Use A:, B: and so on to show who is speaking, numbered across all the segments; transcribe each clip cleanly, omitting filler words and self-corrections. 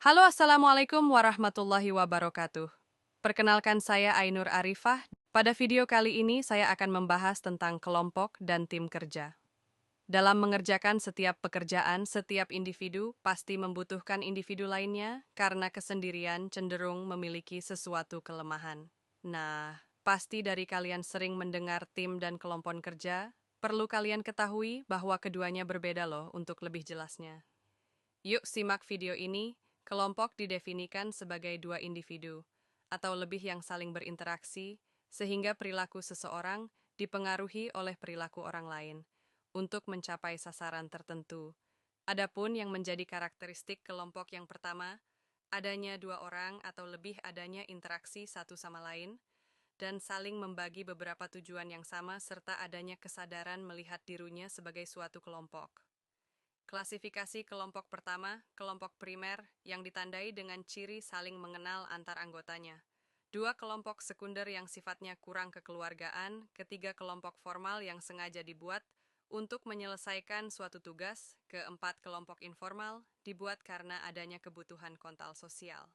A: Halo, Assalamualaikum warahmatullahi wabarakatuh. Perkenalkan saya Ainur Arifah. Pada video kali ini saya akan membahas tentang kelompok dan tim kerja. Dalam mengerjakan setiap pekerjaan, setiap individu pasti membutuhkan individu lainnya karena kesendirian cenderung memiliki sesuatu kelemahan. Nah, pasti dari kalian sering mendengar tim dan kelompok kerja. Perlu kalian ketahui bahwa keduanya berbeda loh untuk lebih jelasnya. Yuk simak video ini. Kelompok didefinikan sebagai dua individu atau lebih yang saling berinteraksi sehingga perilaku seseorang dipengaruhi oleh perilaku orang lain untuk mencapai sasaran tertentu. Adapun yang menjadi karakteristik kelompok yang pertama, adanya dua orang atau lebih adanya interaksi satu sama lain dan saling membagi beberapa tujuan yang sama serta adanya kesadaran melihat dirinya sebagai suatu kelompok. Klasifikasi kelompok pertama, kelompok primer, yang ditandai dengan ciri saling mengenal antar anggotanya. Dua kelompok sekunder yang sifatnya kurang kekeluargaan, ketiga kelompok formal yang sengaja dibuat untuk menyelesaikan suatu tugas, keempat kelompok informal, dibuat karena adanya kebutuhan kontak sosial.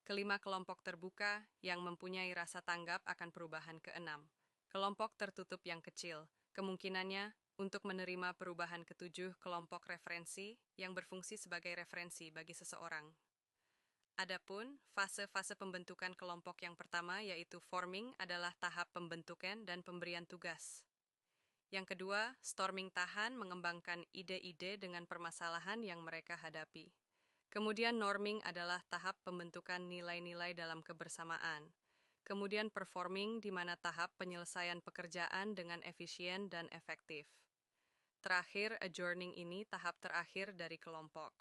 A: Kelima kelompok terbuka yang mempunyai rasa tanggap akan perubahan, keenam. Kelompok tertutup yang kecil, kemungkinannya untuk menerima perubahan, ketujuh kelompok referensi yang berfungsi sebagai referensi bagi seseorang. Adapun fase-fase pembentukan kelompok yang pertama yaitu forming adalah tahap pembentukan dan pemberian tugas. Yang kedua, storming tahan mengembangkan ide-ide dengan permasalahan yang mereka hadapi. Kemudian norming adalah tahap pembentukan nilai-nilai dalam kebersamaan. Kemudian performing di mana tahap penyelesaian pekerjaan dengan efisien dan efektif. Terakhir, adjourning ini tahap terakhir dari kelompok.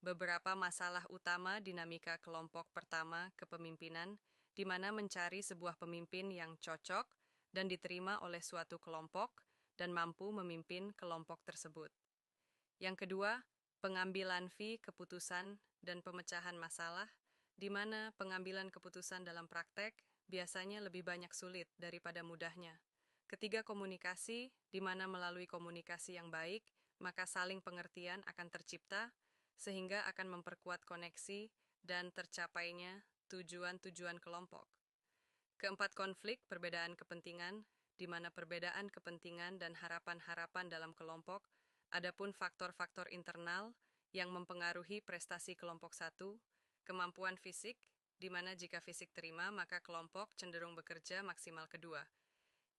A: Beberapa masalah utama dinamika kelompok pertama kepemimpinan, di mana mencari sebuah pemimpin yang cocok dan diterima oleh suatu kelompok dan mampu memimpin kelompok tersebut. Yang kedua, pengambilan keputusan dan pemecahan masalah, di mana pengambilan keputusan dalam praktek biasanya lebih banyak sulit daripada mudahnya. Ketiga, komunikasi, di mana melalui komunikasi yang baik, maka saling pengertian akan tercipta, sehingga akan memperkuat koneksi dan tercapainya tujuan-tujuan kelompok. Keempat, konflik, perbedaan kepentingan, di mana perbedaan kepentingan dan harapan-harapan dalam kelompok, adapun faktor-faktor internal yang mempengaruhi prestasi kelompok satu, kemampuan fisik, di mana jika fisik terima, maka kelompok cenderung bekerja maksimal kedua,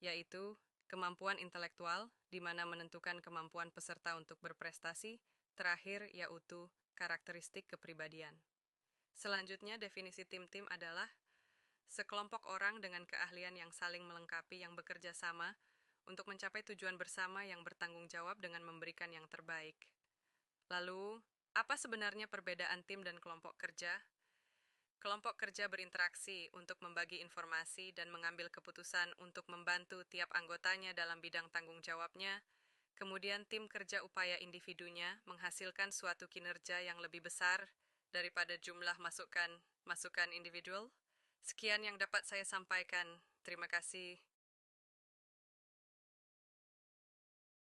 A: yaitu kemampuan intelektual, di mana menentukan kemampuan peserta untuk berprestasi, terakhir yaitu karakteristik kepribadian. Selanjutnya, definisi tim-tim adalah sekelompok orang dengan keahlian yang saling melengkapi yang bekerja sama untuk mencapai tujuan bersama yang bertanggung jawab dengan memberikan yang terbaik. Lalu, apa sebenarnya perbedaan tim dan kelompok kerja? Kelompok kerja berinteraksi untuk membagi informasi dan mengambil keputusan untuk membantu tiap anggotanya dalam bidang tanggung jawabnya. Kemudian tim kerja upaya individunya menghasilkan suatu kinerja yang lebih besar daripada jumlah masukan individual. Sekian yang dapat saya sampaikan. Terima kasih.